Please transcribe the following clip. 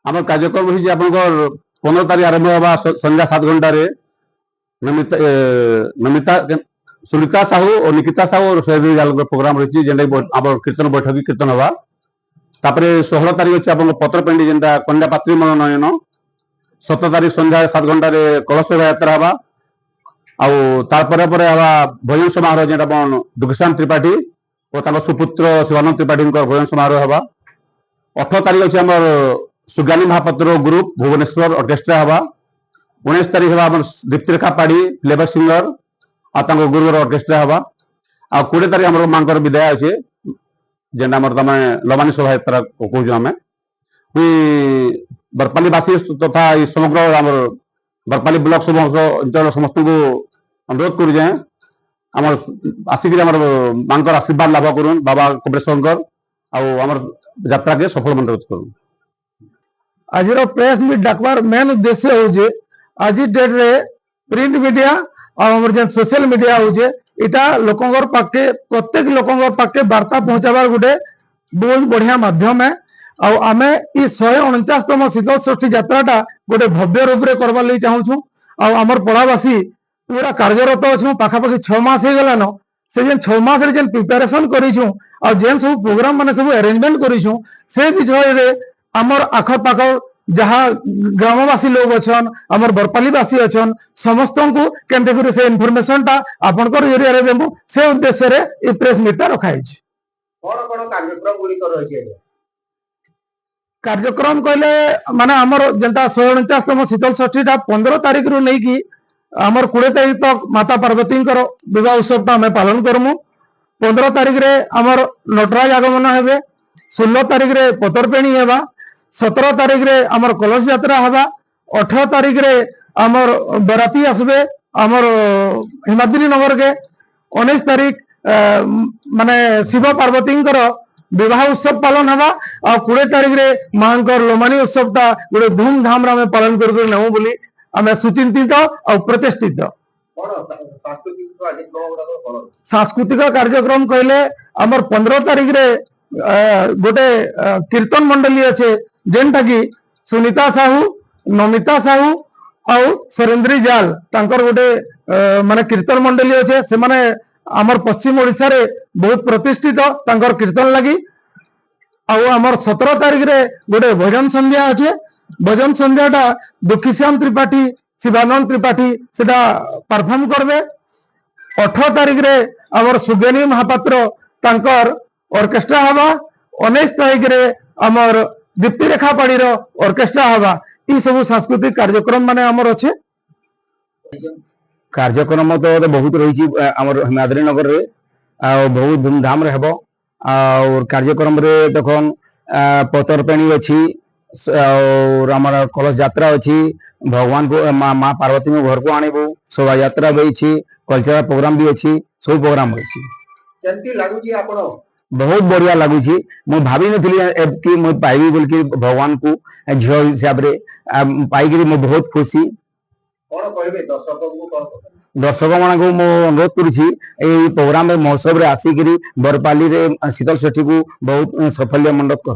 आम कार्यक्रम होती आप 15 तारीख आरंभ हवा संध्या 7 घंटे नमिता नमिता सुनीता साहू और निकिता साहू और सैदी जाल प्रोग्राम रही जेनटा कीर्तन बैठक कीर्तन हवा तापर 16 तारीख अच्छे आप पत्रपेंडी जेनटा कन्या पात्री मनोनयन 17 तारीख संध्या 7 घंटे कलश यात्रा हवा आपर भोजन समारोह जेटा दुखीश्याम त्रिपाठी और सुपुत्र शिवानंद त्रिपाठी भोजन समारोह हवा 18 तारीख अच्छे आम सुज्ञानी महापात्र ग्रुप भुवनेश्वर अर्केस्ट्रा हवा 19 तारीख हवा दीप्तिरेखा पाड़ी फ्लेवर सिंगर और गुरुवर अर्केस्ट्रा हवा 20 तारीख आम माँ विदाय अच्छे जेनटा आम लमानी शोभा यात्रा कहूँ आम बरपालीवासी तथा समग्र आम बरपाली ब्लॉक सब अंचल समस्त को अनुरोध कर आम आसिक माँ आशीर्वाद लाभ करूँ बाबा कपिलेश्वर आम यात्रा के सफल अनुरोध करूँ। आज प्रेस मीट डाकबार मेन उद्देश्य हो आज डेट रे प्रिंट मीडिया और जेन सोशल मीडिया हो इटा लोकंगर पाके प्रत्येक लोकंगर पाके वार्ता पहुंचाबार गोटे बहुत बढ़िया माध्यम है आमे ई 149तम शीतल षष्ठी यात्राटा गोटे भव्य रूप में करवार लगी चाहूँ आमर पड़ावासी पूरा कार्यरत अच्छु पाखापाखि 6 मास हो गलान से जेन 6 मास जेन प्रिपेरेसन करिछु और जेन सब प्रोग्राम माने सब अरेंजमेंट करिछु से विषय रे आमर आखपाख जहाँ ग्रामवासी लोग अच्छन आमर बरपालीवासी अच्छन समस्त को केंते से इनफॉरमेशन टा आपनकर एरिया रे देमु से उद्देश्य रे ई प्रेस मीट रखाई छि। कोन कार्यक्रम गुडी कर रही कार्यक्रम कहले माने आमर जेंता 149तम शीतल षष्ठी टा 15 तारीख रु नै कि आमर 20 तारीख तक माता पार्वती विवाह उत्सव टा हमें पालन करमु 15 तारीख रे आमर नटराज आगमन हेबे 16 तारीख रे पतरपेणी हेबा 17 तारीख रे आमर कलश यात्रा हवा 18 तारीख रे आमर बराती आसबे आमर हिमाद्री नगर के 19 तारीख माने शिव पार्वती विवाह उत्सव पालन हवा और 20 तारीख रे मां लोमानी उत्सव टा गोटे धूमधाम रे पालन कर नौ बोली आमे सुचिंतित और प्रतिष्ठित। सांस्कृतिक कार्यक्रम कहले आमर 15 तारीख रे गोटे कीर्तन मंडली अच्छे जेनटा कि सुनीता साहू नमिता साहू और सुरेंद्री जाल तांकर गोटे माने कीर्तन मंडली अच्छे से माने आमर पश्चिम ओडिशा रे बहुत प्रतिष्ठित तांकर कीर्तन लगी आमर 17 तारीख रे गोटे भजन संध्या अच्छे भजन संध्याटा दुखीश्याम त्रिपाठी शिवानंद त्रिपाठी सेटा परफॉर्म करबे 18 तारीख रे आमर सुज्ञानी महापात्र तांकर ऑर्केस्ट्रा हवा 19 तारीख रे आमर दीप्तिरेखा पाड़ी ऑर्केस्ट्रा हवा ई सब सांस्कृतिक कार्यक्रम माने आमर अच्छे। कार्यक्रम तो बहुत रही हिमाद्री नगर रे बहुत धूमधाम रे हेबो और कार्यक्रम रे देखन पतरपेणी अच्छी और आमर कलश यात्रा अच्छी भगवान को माँ पार्वती को घर को आनबू शोभा यात्रा भी अच्छी कल्चरल प्रोग्राम भी अच्छी सब प्रोग्राम अच्छी केमती लागुची आपण बहुत बढ़िया लगुच मुझे भावी नी मुझे पाइबी बोल कि भगवान को झील हिसाब से पाई मुझे बहुत खुशी दर्शक मान को अनुरोध करुँची प्रोग्राम महोत्सव रे आसिक बरपाली रे शीतल षष्ठी को बहुत सफल मंडप कर।